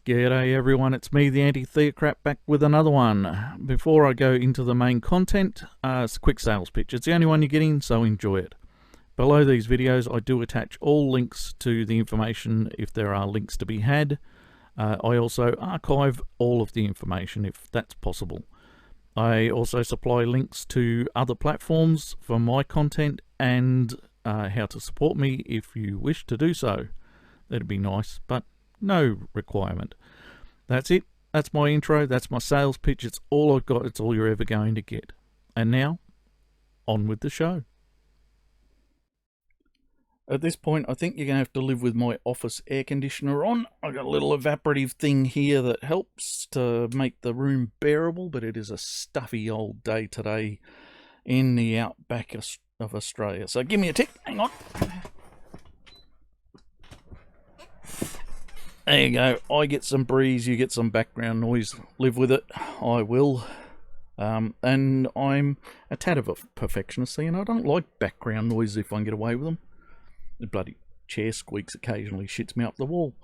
G'day everyone, it's me, the Anti-Theocrat, back with another one. Before I go into the main content, it's a quick sales pitch. It's the only one you're getting, so enjoy it. Below these videos, I do attach all links to the information if there are links to be had. I also archive all of the information if that's possible. I also supply links to other platforms for my content and how to support me if you wish to do so. That'd be nice, but no requirement. That's it. That's my intro. That's my sales pitch. It's all I've got. It's all you're ever going to get. And now, on with the show. At this point, I think you're going to have to live with my office air conditioner on. I've got a little evaporative thing here that helps to make the room bearable, but it is a stuffy old day today in the outback of Australia. So give me a tick. Hang on. There you go. I get some breeze, you get some background noise. Live with it. I will. And I'm a tad of a perfectionist, and I don't like background noise if I can get away with them. The bloody chair squeaks occasionally, shits me up the wall.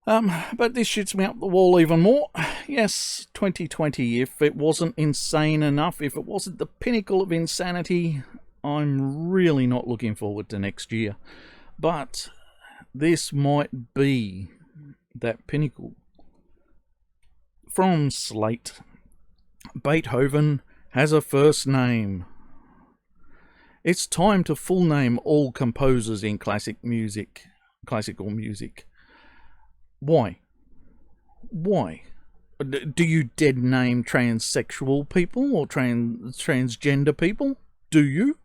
But this shits me up the wall even more. Yes, 2020, if it wasn't insane enough, if it wasn't the pinnacle of insanity, I'm really not looking forward to next year. But this might be that pinnacle. From Slate, Beethoven has a first name. It's time to full name all composers in classical music. Why? Why? Do you dead name transsexual people or transgender people? Do you?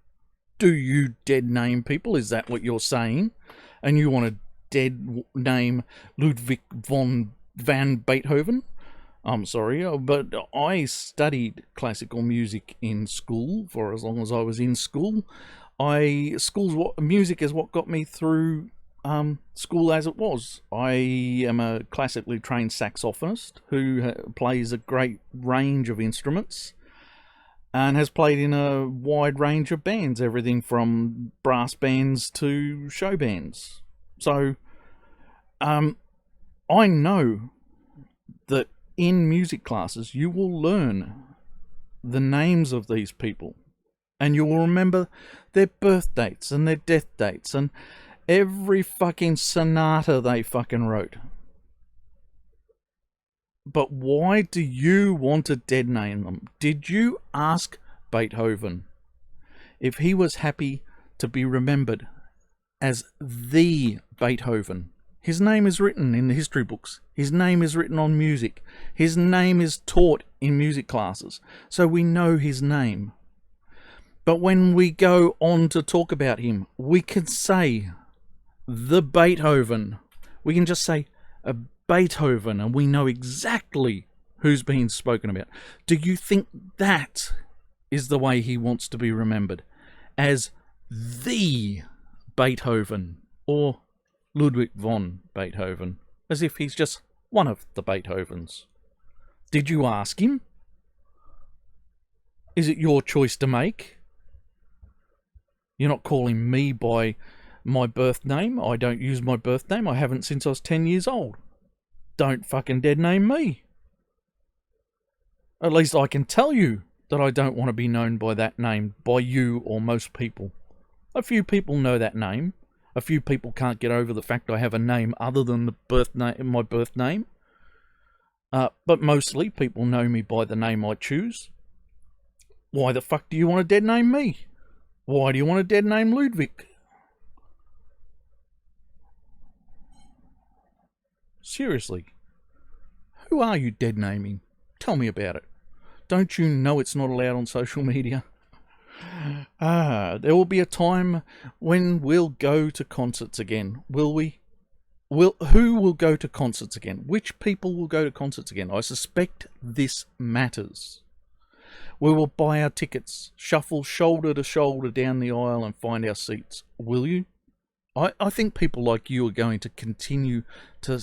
Do you dead name people? Is that what you're saying? And you want to dead name Ludwig van Beethoven? I'm sorry, but I studied classical music in school for as long as I was in school. Music is what got me through school as it was. I am a classically trained saxophonist who plays a great range of instruments and has played in a wide range of bands, everything from brass bands to show bands. So, I know that in music classes you will learn the names of these people, and you will remember their birth dates and their death dates and every fucking sonata they fucking wrote. But why do you want to dead name them? Did you ask Beethoven if he was happy to be remembered as the Beethoven? His name is written in the history books. His name is written on music. His name is taught in music classes. So we know his name. But when we go on to talk about him, we can say the Beethoven. We can just say a Beethoven and we know exactly who's being spoken about. Do you think that is the way he wants to be remembered? As the Beethoven or Ludwig von Beethoven, as if he's just one of the Beethovens. Did you ask him? Is it your choice to make? You're not calling me by my birth name. I don't use my birth name. I haven't since I was 10 years old. Don't fucking dead name me. At least I can tell you that I don't want to be known by that name by you or most people. A few people know that name. A few people can't get over the fact I have a name other than my birth name. But mostly people know me by the name I choose. Why the fuck do you want to dead name me? Why do you want to dead name Ludwig? Seriously. Who are you dead naming? Tell me about it. Don't you know it's not allowed on social media? There will be a time when we'll go to concerts again. Will we? Who will go to concerts again? Which people will go to concerts again? I suspect this matters. We will buy our tickets, shuffle shoulder to shoulder down the aisle and find our seats. Will you? I think people like you are going to continue to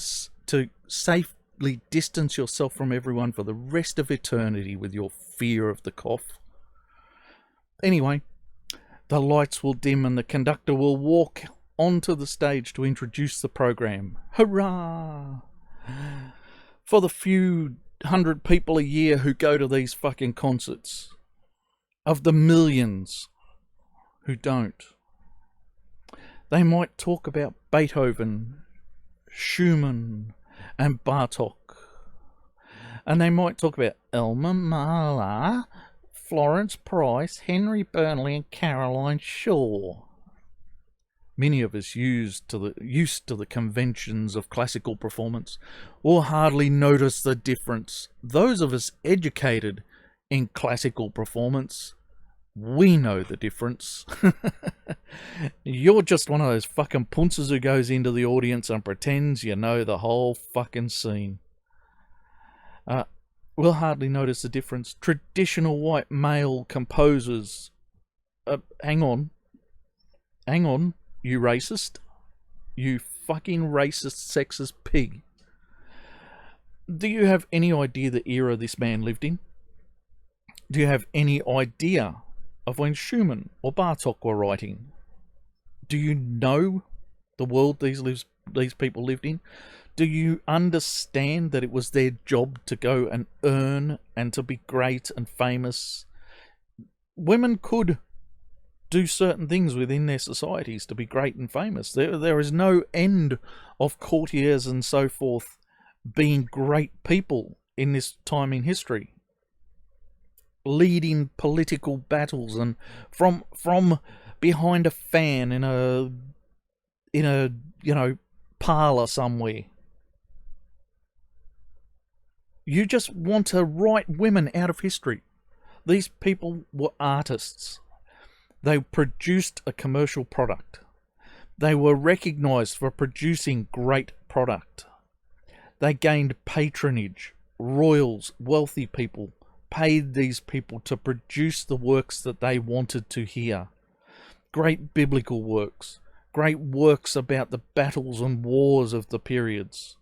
safely distance yourself from everyone for the rest of eternity with your fear of the cough. Anyway, the lights will dim and the conductor will walk onto the stage to introduce the program. Hurrah! For the few hundred people a year who go to these fucking concerts, of the millions who don't, they might talk about Beethoven, Schumann, and Bartok. And they might talk about Elmer Mahler, Florence Price, Henry Burnley, and Caroline Shaw. Many of us used to the conventions of classical performance will hardly notice the difference. Those of us educated in classical performance, we know the difference. You're just one of those fucking punces who goes into the audience and pretends you know the whole fucking scene. We'll hardly notice the difference. Traditional white male composers. Hang on, you racist. You fucking racist, sexist pig. Do you have any idea the era this man lived in? Do you have any idea of when Schumann or Bartok were writing? Do you know the world these people lived in? Do you understand that it was their job to go and earn and to be great and famous? Women could do certain things within their societies to be great and famous. There is no end of courtiers and so forth being great people in this time in history, leading political battles and from behind a fan in a parlor somewhere. You just want to write women out of history. These people were artists. They produced a commercial product. They were recognized for producing great product. They gained patronage. Royals, wealthy people, paid these people to produce the works that they wanted to hear. Great biblical works. Great works about the battles and wars of the periods.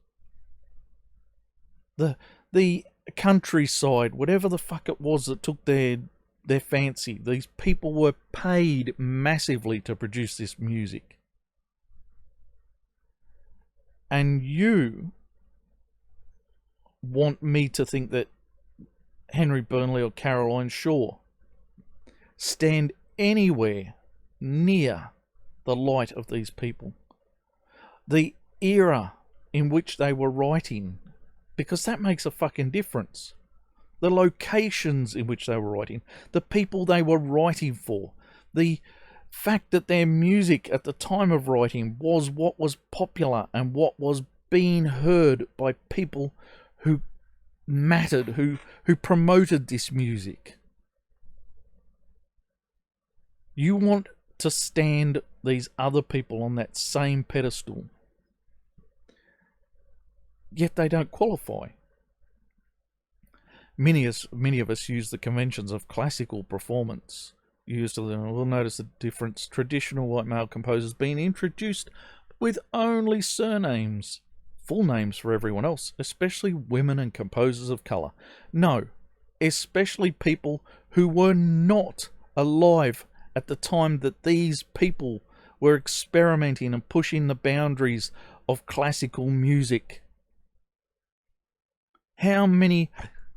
The countryside, whatever the fuck it was that took their fancy. These people were paid massively to produce this music. And you want me to think that Henry Burnley or Caroline Shaw stand anywhere near the light of these people. The era in which they were writing, because that makes a fucking difference. The locations in which they were writing, the people they were writing for, the fact that their music at the time of writing was what was popular and what was being heard by people who mattered, who promoted this music. You want to stand these other people on that same pedestal, yet they don't qualify. Many of us use the conventions of classical performance. We'll notice the difference. Traditional white male composers being introduced with only surnames, full names for everyone else, especially women and composers of colour. No, especially people who were not alive at the time that these people were experimenting and pushing the boundaries of classical music. How many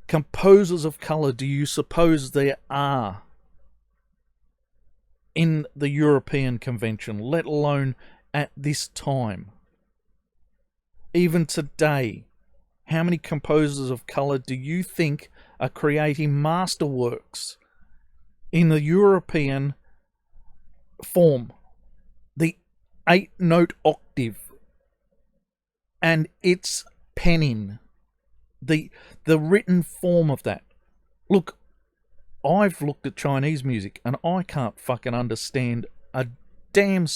composers of colour do you suppose there are in the European Convention, let alone at this time? Even today, how many composers of colour do you think are creating masterworks in the European form? The 8-note octave and its penning. The written form of that. Look, I've looked at Chinese music and I can't fucking understand a damn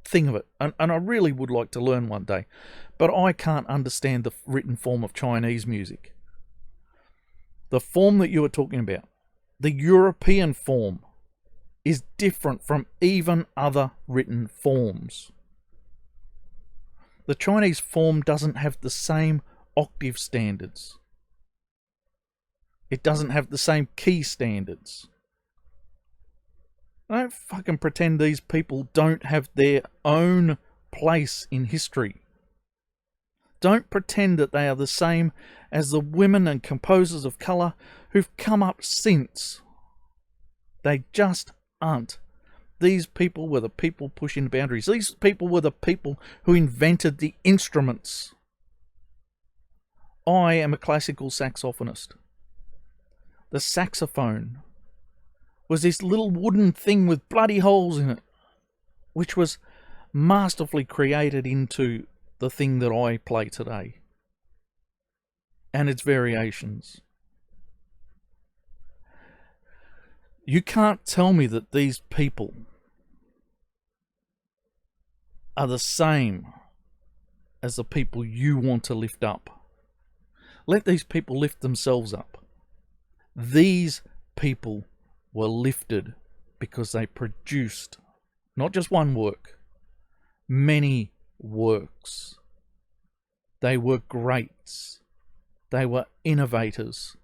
thing of it. And I really would like to learn one day. But I can't understand the written form of Chinese music. The form that you were talking about, the European form, is different from even other written forms. The Chinese form doesn't have the same octave standards. It doesn't have the same key standards. I don't fucking pretend these people don't have their own place in history. Don't pretend that they are the same as the women and composers of colour who've come up since. They just aren't. These people were the people pushing the boundaries. These people were the people who invented the instruments. I am a classical saxophonist. The saxophone was this little wooden thing with bloody holes in it, which was masterfully created into the thing that I play today, and its variations. You can't tell me that these people are the same as the people you want to lift up. Let these people lift themselves up. These people were lifted because they produced not just one work, many works. They were greats. They were innovators.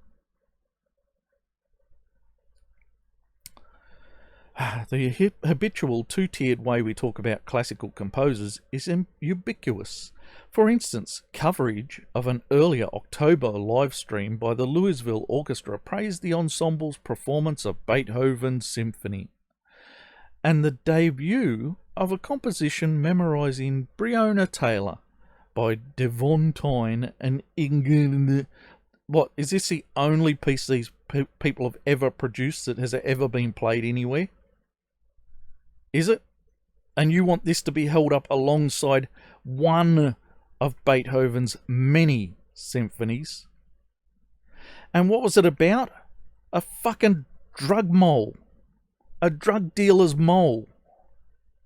The habitual two-tiered way we talk about classical composers is ubiquitous. For instance, coverage of an earlier October live stream by the Louisville Orchestra praised the ensemble's performance of Beethoven's symphony, and the debut of a composition memorizing Breonna Taylor by Devon Tyne and Ingrid. What, is this the only piece these people have ever produced that has ever been played anywhere? Is it? And you want this to be held up alongside one of Beethoven's many symphonies? And what was it about? A fucking drug mole. A drug dealer's mole.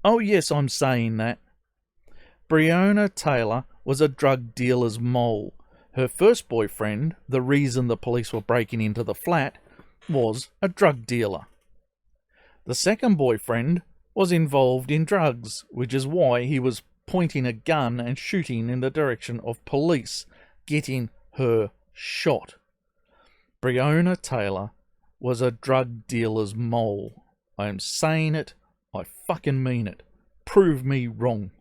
Oh yes, I'm saying that. Breonna Taylor was a drug dealer's mole. Her first boyfriend, the reason the police were breaking into the flat, was a drug dealer. The second boyfriend was involved in drugs, which is why he was pointing a gun and shooting in the direction of police, getting her shot. Breonna Taylor was a drug dealer's mole. I am saying it, I fucking mean it. Prove me wrong.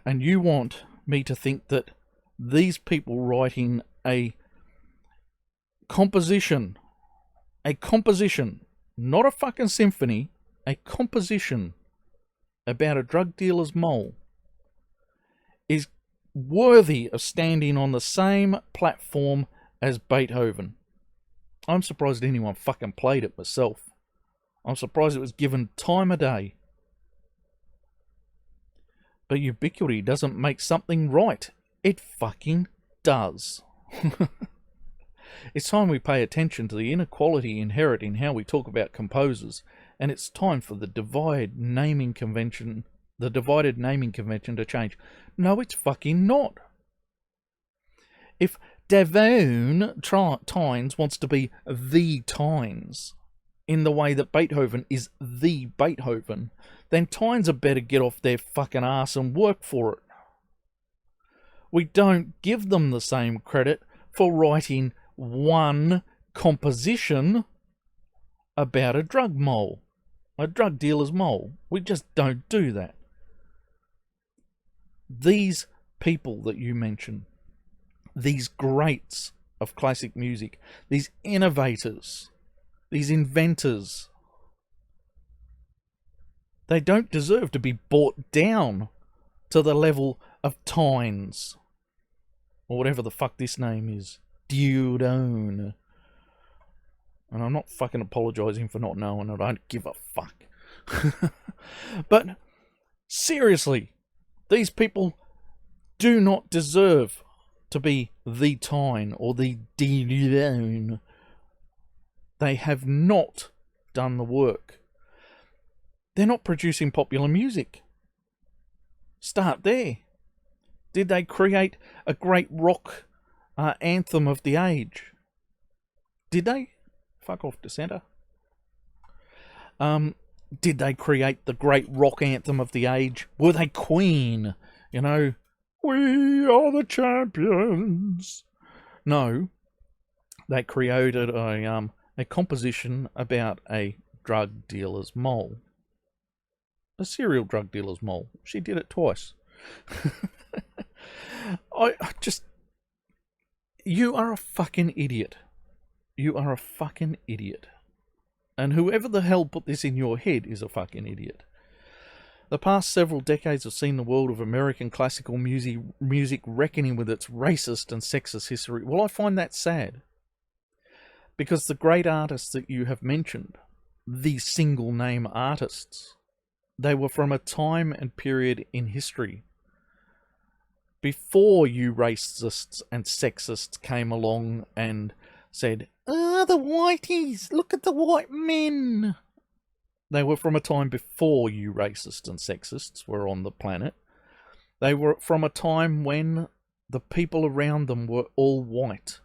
And you want me to think that these people writing a composition, not a fucking symphony, a composition about a drug dealer's mole is worthy of standing on the same platform as Beethoven? I'm surprised anyone fucking played it myself. I'm surprised it was given time of day. But ubiquity doesn't make something right. It fucking does. It's time we pay attention to the inequality inherent in how we talk about composers, and it's time for the divided naming convention to change. No, it's fucking not. If Devon Tynes wants to be the Tynes, in the way that Beethoven is the Beethoven, then Tynes had better get off their fucking ass and work for it. We don't give them the same credit for writing one composition about a drug mole, a drug dealer's mole. We just don't do that. These people that you mention, these greats of classic music, these innovators, these inventors, they don't deserve to be brought down to the level of Tynes, or whatever the fuck this name is. Diodone. And I'm not fucking apologising for not knowing it. I don't give a fuck. But seriously, these people do not deserve to be the Tyne or the Diodone. They have not done the work. They're not producing popular music. Start there. Did they create a great rock anthem of the age? Did they? Fuck off, dissenter. Did they create the great rock anthem of the age? Were they Queen? You know, we are the champions. No. They created a composition about a drug dealer's mole. A serial drug dealer's mole. She did it twice. I just... You are a fucking idiot. You are a fucking idiot. And whoever the hell put this in your head is a fucking idiot. The past several decades have seen the world of American classical music reckoning with its racist and sexist history. Well, I find that sad. Because the great artists that you have mentioned, the single name artists, they were from a time and period in history before you racists and sexists came along and said, the whiteys, look at the white men. They were from a time before you racists and sexists were on the planet. They were from a time when the people around them were all white.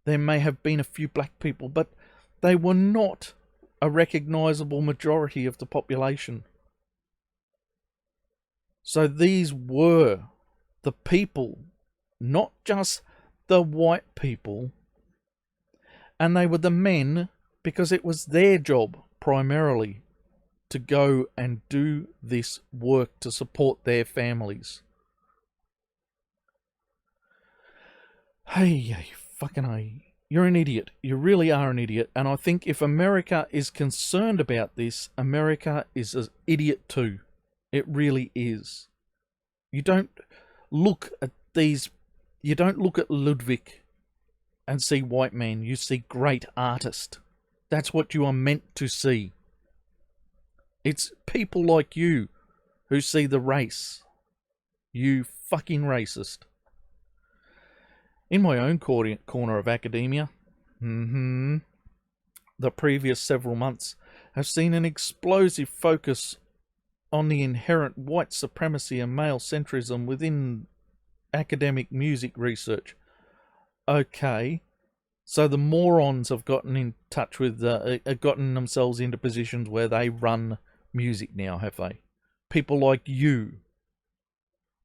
There may have been a few black people, but they were not a recognizable majority of the population. So these were the people, not just the white people. And they were the men because it was their job primarily to go and do this work to support their families. Hey, fucking hey. You're an idiot. You really are an idiot. And I think if America is concerned about this, America is an idiot too. It really is. You don't look at these... You don't look at Ludwig and see white man. You see great artist. That's what you are meant to see. It's people like you who see the race. You fucking racist. In my own corner of academia, the previous several months have seen an explosive focus on the inherent white supremacy and male centrism within academic music research. Okay, so the morons have gotten in touch with, gotten themselves into positions where they run music now, have they? People like you.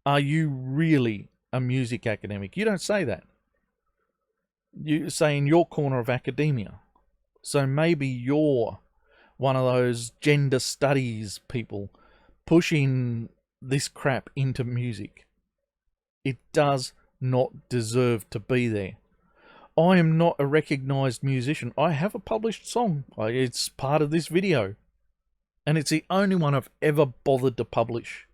Are you really a music academic? You don't say that. You say in your corner of academia. So maybe you're one of those gender studies people pushing this crap into music. It does not deserve to be there. I am not a recognized musician. I have a published song. It's part of this video. And it's the only one I've ever bothered to publish.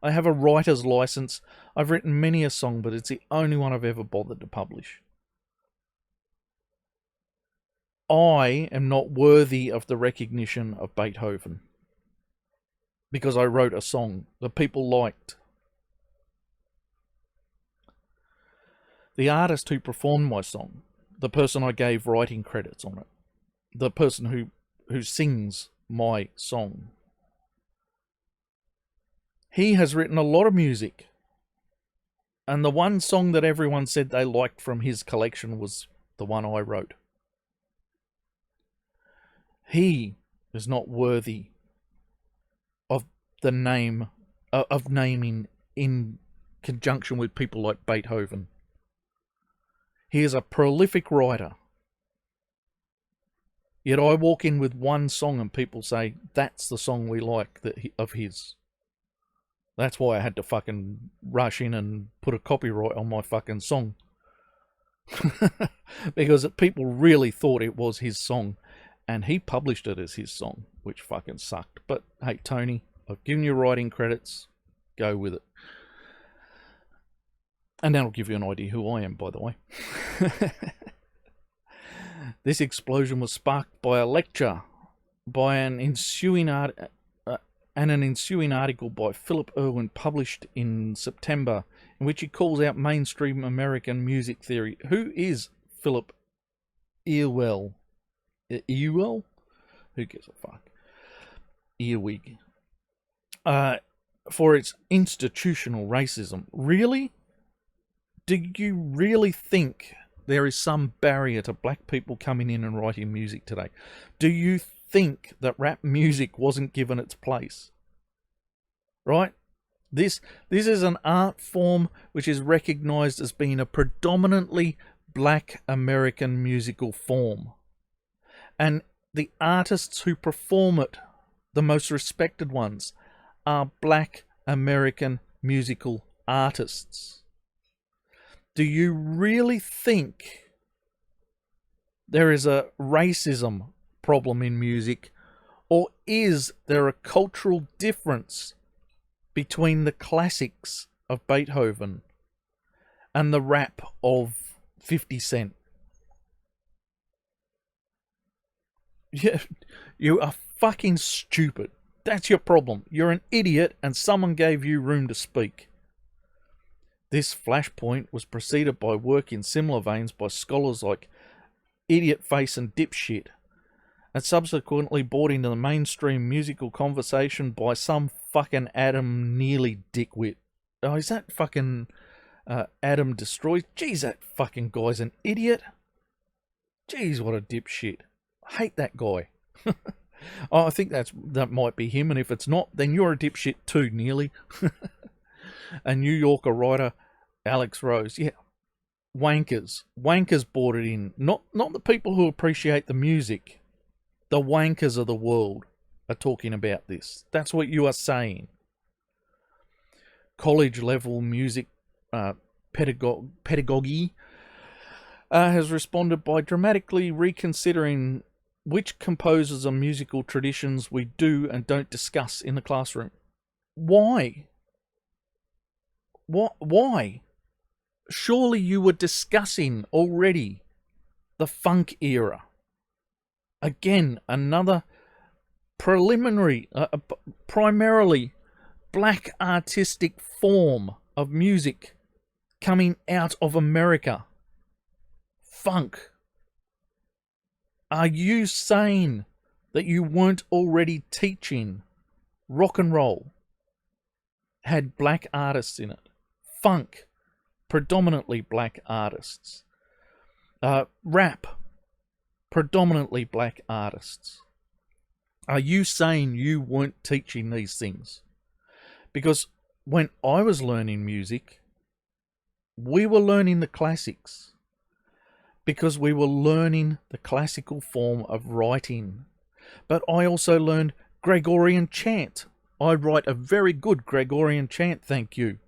I have a writer's license. I've written many a song, but it's the only one I've ever bothered to publish. I am not worthy of the recognition of Beethoven. Because I wrote a song that people liked. The artist who performed my song, the person I gave writing credits on it, the person who sings my song, he has written a lot of music. And the one song that everyone said they liked from his collection was the one I wrote. He is not worthy of the name, of naming in conjunction with people like Beethoven. He is a prolific writer. Yet I walk in with one song and people say, that's the song we like of his. That's why I had to fucking rush in and put a copyright on my fucking song. Because people really thought it was his song. And he published it as his song, which fucking sucked. But hey, Tony, I've given you writing credits. Go with it. And that'll give you an idea who I am, by the way. This explosion was sparked by a lecture by an ensuing article by Philip Irwin published in September, in which he calls out mainstream American music theory. Who is Philip Irwell? Earwell? Who gives a fuck? Earwig. For its institutional racism. Really? Do you really think there is some barrier to black people coming in and writing music today? Do you think that rap music wasn't given its place? Right? This is an art form which is recognized as being a predominantly black American musical form. And the artists who perform it the most respected ones, are black American musical artists. Do you really think there is a racism problem in music, or is there a cultural difference between the classics of Beethoven and the rap of 50 Cent? Yeah, you are fucking stupid. That's your problem. You're an idiot and someone gave you room to speak. This flashpoint was preceded by work in similar veins by scholars like Idiot Face and Dipshit, and subsequently brought into the mainstream musical conversation by some fucking Adam Neely dickwit. Oh, is that fucking Adam Destroys? Jeez, that fucking guy's an idiot. Jeez, what a dipshit. I hate that guy. Oh, I think that might be him, and if it's not, then you're a dipshit too, Neely. A New Yorker writer, Alex Rose. Yeah, wankers. Wankers brought it in. Not the people who appreciate the music. The wankers of the world are talking about this. That's what you are saying. College-level music pedagogy has responded by dramatically reconsidering which composers and musical traditions we do and don't discuss in the classroom. Why? Why? Surely you were discussing already the funk era. Again, another primarily black artistic form of music coming out of America. Funk. Are you saying that you weren't already teaching rock and roll had black artists in it? Funk, predominantly black artists. Rap, predominantly black artists. Are you saying you weren't teaching these things? Because when I was learning music, we were learning the classics. Because we were learning the classical form of writing. But I also learned Gregorian chant. I write a very good Gregorian chant, thank you.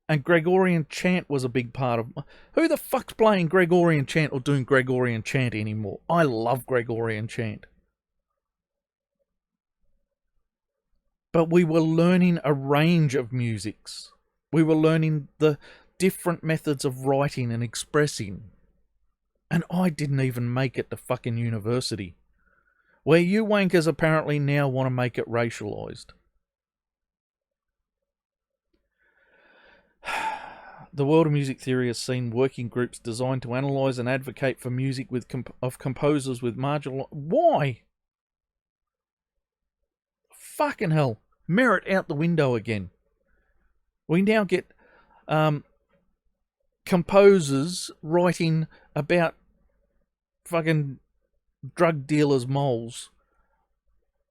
And Gregorian chant was a big part of... Who the fuck's playing Gregorian chant or doing Gregorian chant anymore? I love Gregorian chant. But we were learning a range of musics. We were learning the different methods of writing and expressing. And I didn't even make it to fucking university. Where you wankers apparently now want to make it racialized. The world of music theory has seen working groups designed to analyse and advocate for music of composers with marginal... Why? Fucking hell. Merit out the window again. We now get composers writing about fucking drug dealers' moles,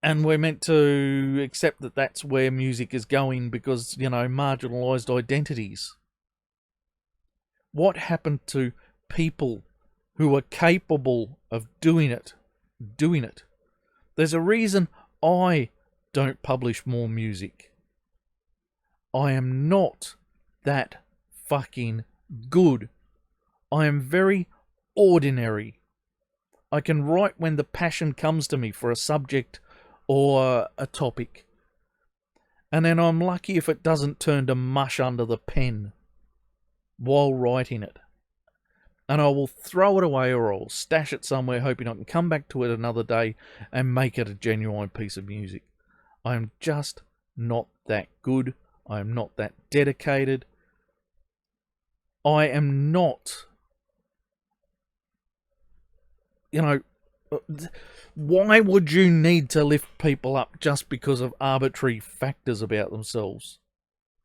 and we're meant to accept that that's where music is going because, you know, marginalised identities. What happened to people who are capable of doing it? There's a reason I don't publish more music. I am not that fucking good. I am very ordinary. I can write when the passion comes to me for a subject or a topic. And then I'm lucky if it doesn't turn to mush under the pen while writing it. And I will throw it away or I'll stash it somewhere hoping I can come back to it another day and make it a genuine piece of music. I am just not that good. I am not that dedicated. I am not... You know, why would you need to lift people up just because of arbitrary factors about themselves?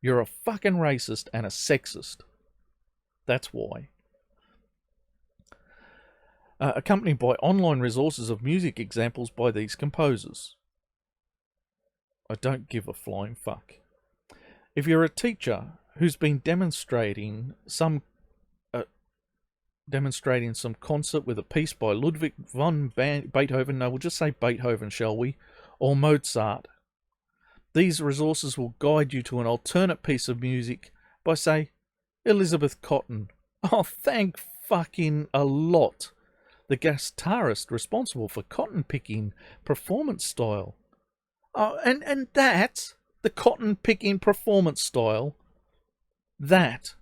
You're a fucking racist and a sexist. That's why. Accompanied by online resources of music examples by these composers. I don't give a flying fuck. If you're a teacher who's been demonstrating some concert with a piece by Ludwig von Beethoven, no, we'll just say Beethoven, shall we? or Mozart. These resources will guide you to an alternate piece of music by, say, Elizabeth Cotton. Oh, thank fucking a lot. The guitarist responsible for cotton picking performance style. Oh, and that, the cotton picking performance style, that's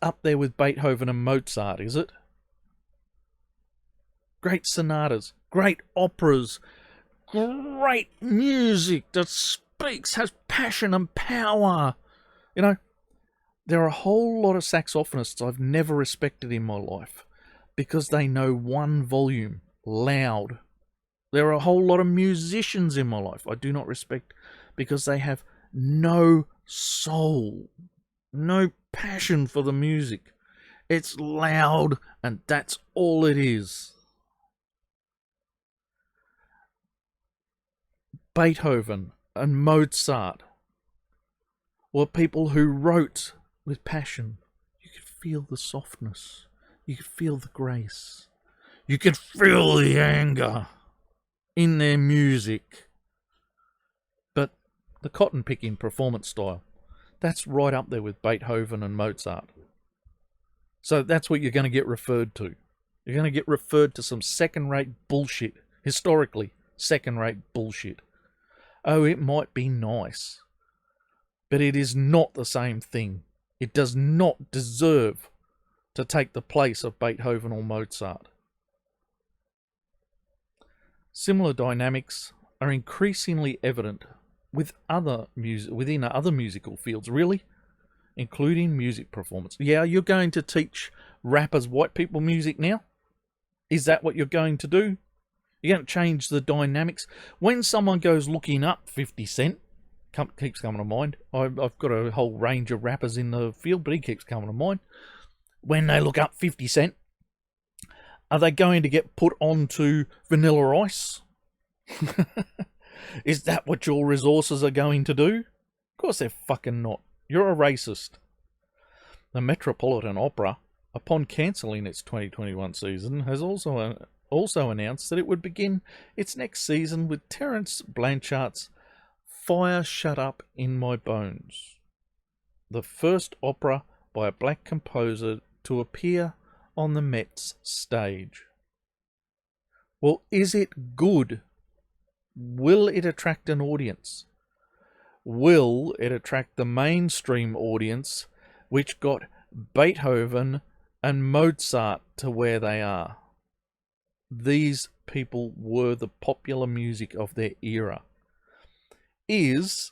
up there with Beethoven and Mozart, is it? Great sonatas, great operas, great music that speaks, has passion and power. You know, there are a whole lot of saxophonists I've never respected in my life because they know one volume, loud. There are a whole lot of musicians in my life I do not respect because they have no soul, no passion for the music. It's loud and that's all it is. Beethoven and Mozart were people who wrote with passion. You could feel the softness. You could feel the grace. You could feel the anger in their music. But the cotton picking performance style, that's right up there with Beethoven and Mozart. So that's what you're going to get referred to. You're going to get referred to some second-rate bullshit. Historically, second-rate bullshit. Oh, it might be nice, but it is not the same thing. It does not deserve to take the place of Beethoven or Mozart. Similar dynamics are increasingly evident with within other musical fields, really, including music performance. Yeah, you're going to teach rappers white people music now? Is that what you're going to do? You're going to change the dynamics? When someone goes looking up 50 Cent, keeps coming to mind. I've got a whole range of rappers in the field, but he keeps coming to mind. When they look up 50 Cent, are they going to get put onto Vanilla Ice? Is that what your resources are going to do? Of course they're fucking not. You're a racist. The Metropolitan Opera, upon cancelling its 2021 season, has also announced that it would begin its next season with Terence Blanchard's Fire Shut Up in My Bones, the first opera by a black composer to appear on the Met's stage. Well, is it good? Will it attract an audience? Will it attract the mainstream audience which got Beethoven and Mozart to where they are? These people were the popular music of their era. Because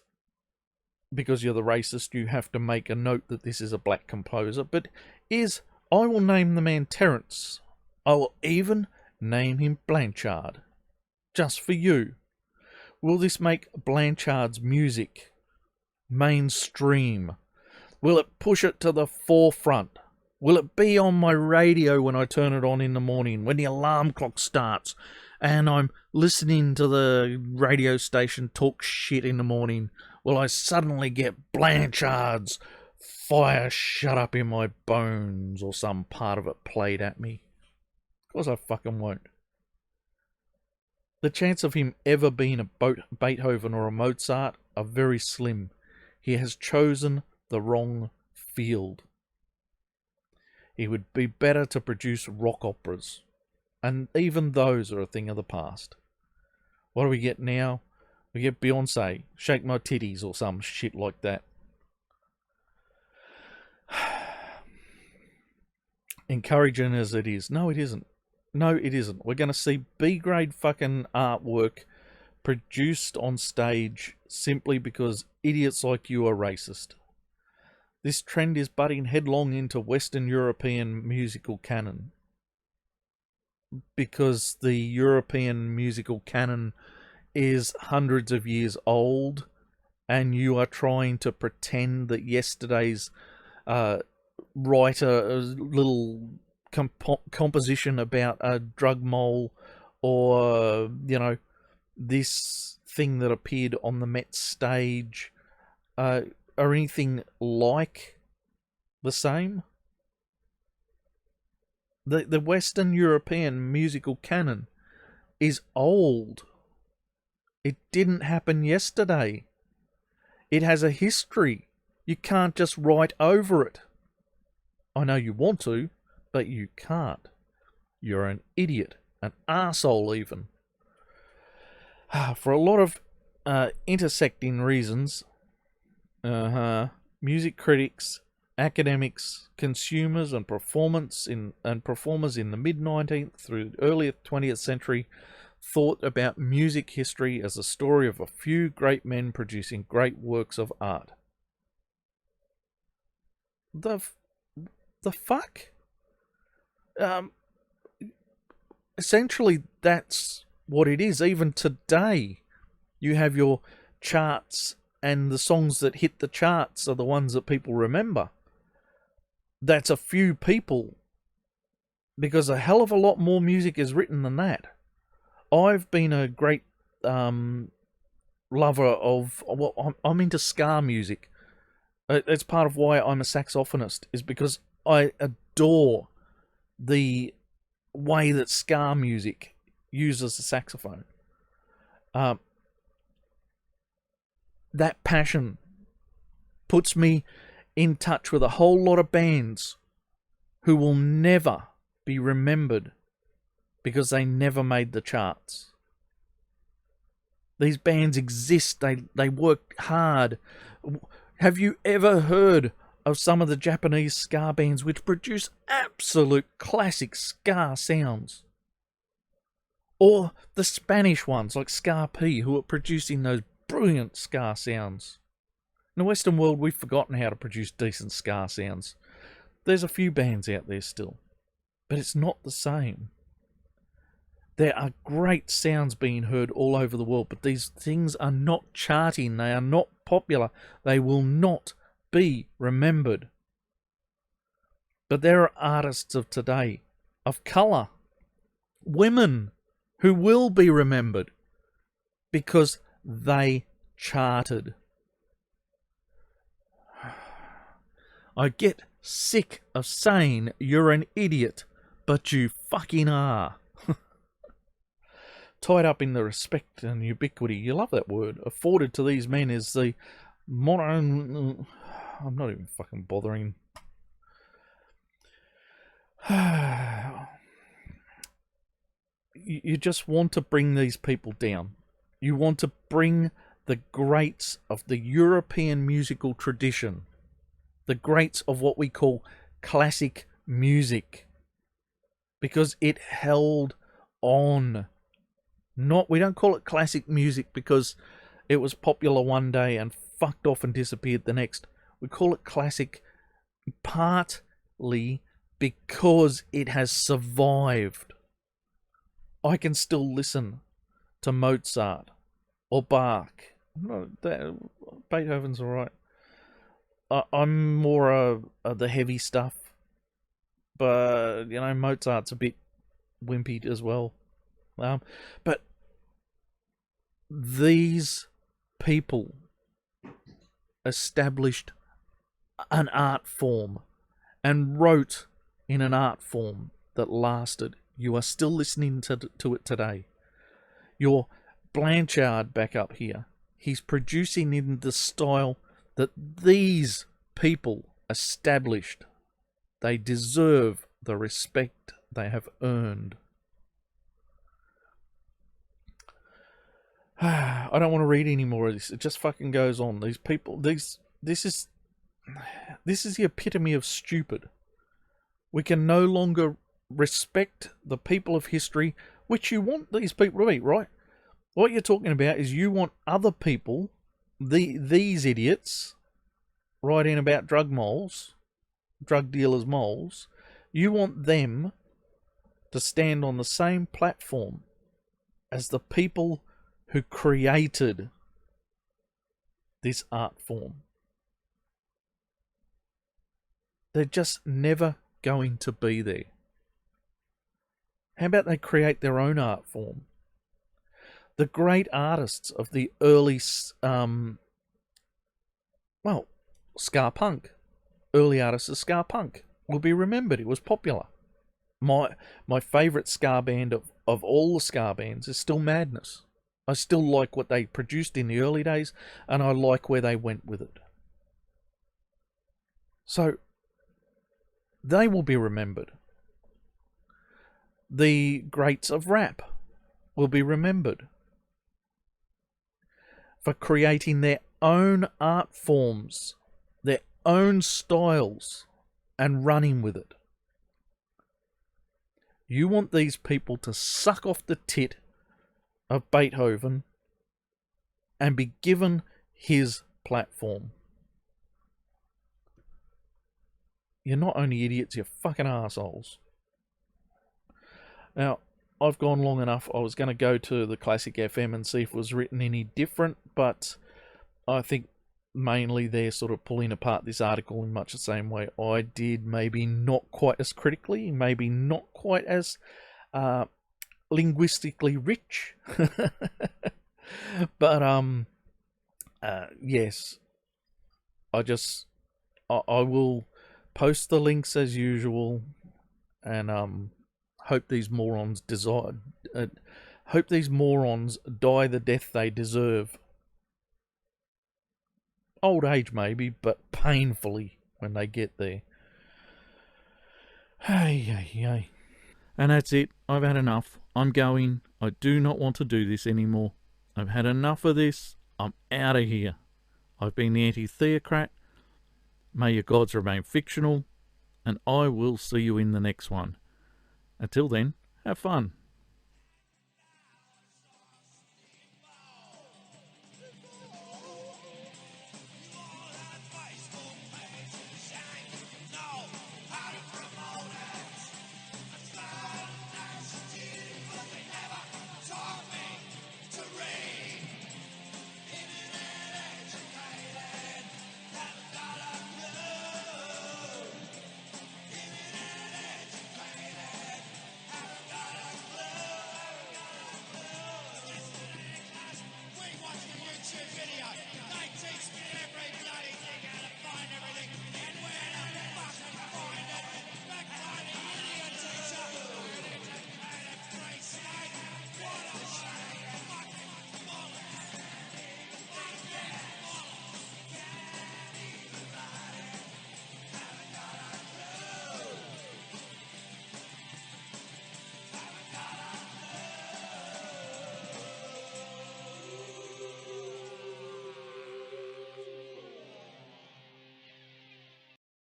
you're the racist, you have to make a note that this is a black composer, but I will name the man Terence. I will even name him Blanchard. Just for you. Will this make Blanchard's music mainstream? Will it push it to the forefront? Will it be on my radio when I turn it on in the morning, when the alarm clock starts, and I'm listening to the radio station talk shit in the morning? Will I suddenly get Blanchard's Fire Shut Up in My Bones or some part of it played at me? Of course I fucking won't. The chance of him ever being a Beethoven or a Mozart are very slim. He has chosen the wrong field. He would be better to produce rock operas, and even those are a thing of the past. What do we get now? We get Beyonce, Shake My Titties or some shit like that. Encouraging as it is. No, it isn't. No, it isn't. We're going to see B-grade fucking artwork produced on stage simply because idiots like you are racist. This trend is butting headlong into Western European musical canon. Because the European musical canon is hundreds of years old, and you are trying to pretend that yesterday's writer, a little composition about a drug mole, or, this thing that appeared on the Met stage, are anything like the same. The Western European musical canon is old. It didn't happen yesterday. It has a history. You can't just write over it. I know you want to, but you can't. You're an idiot, an arsehole even. For a lot of intersecting reasons, music critics, academics, consumers, and performers in the mid-19th through early 20th century thought about music history as a story of a few great men producing great works of art. The fuck? Essentially, that's what it is. Even today, you have your charts, and the songs that hit the charts are the ones that people remember. That's a few people, because a hell of a lot more music is written than that. I've been a great lover of... Well, I'm into ska music. It's part of why I'm a saxophonist, is because I adore the way that ska music uses the saxophone. That passion puts me in touch with a whole lot of bands who will never be remembered because they never made the charts. These bands exist. They work hard. Have you ever heard of some of the Japanese ska bands which produce absolute classic ska sounds? Or the Spanish ones like Ska P, who are producing those brilliant ska sounds. In the Western world, we've forgotten how to produce decent ska sounds. There's a few bands out there still, but it's not the same. There are great sounds being heard all over the world, but these things are not charting. They are not popular. They will not be remembered. But there are artists of today, of colour, women, who will be remembered because they charted. I get sick of saying you're an idiot, but you fucking are. Tied up in the respect and ubiquity, you love that word, afforded to these men is the modern... I'm not even fucking bothering. You just want to bring these people down. You want to bring the greats of the European musical tradition, the greats of what we call classic music, because it held on. We don't call it classic music because it was popular one day and fucked off and disappeared the next. We call it classic partly because it has survived. I can still listen to Mozart or Bach. Beethoven's alright. I'm more of the heavy stuff, but Mozart's a bit wimpy as well. But these people established an art form and wrote in an art form that lasted. You are still listening to it today. Your Blanchard back up here, he's producing in the style that these people established. They deserve the respect they have earned. I don't want to read any more of this. It just fucking goes on. These people, this is the epitome of stupid. We can no longer respect the people of history, which you want these people to be, right? What you're talking about is you want other people, these idiots, writing about drug dealers' moles. You want them to stand on the same platform as the people who created this art form. They're just never going to be there. How about they create their own art form? The great artists of the early, ska punk, early artists of ska punk will be remembered. It was popular. My favourite ska band of all the ska bands is still Madness. I still like what they produced in the early days, and I like where they went with it. So they will be remembered. The greats of rap will be remembered for creating their own art forms, their own styles, and running with it. You want these people to suck off the tit of Beethoven and be given his platform. You're not only idiots, you're fucking assholes. Now, I've gone long enough. I was going to go to the Classic FM and see if it was written any different, but I think mainly they're sort of pulling apart this article in much the same way I did, maybe not quite as critically, maybe not quite as linguistically rich. But yes, I will post the links as usual, and hope these morons hope these morons die the death they deserve. Old age maybe, but painfully when they get there. Hey. And that's it. I've had enough. I'm going. I do not want to do this anymore. I've had enough of this. I'm out of here. I've been the anti-theocrat. May your gods remain fictional. And I will see you in the next one. Until then, have fun.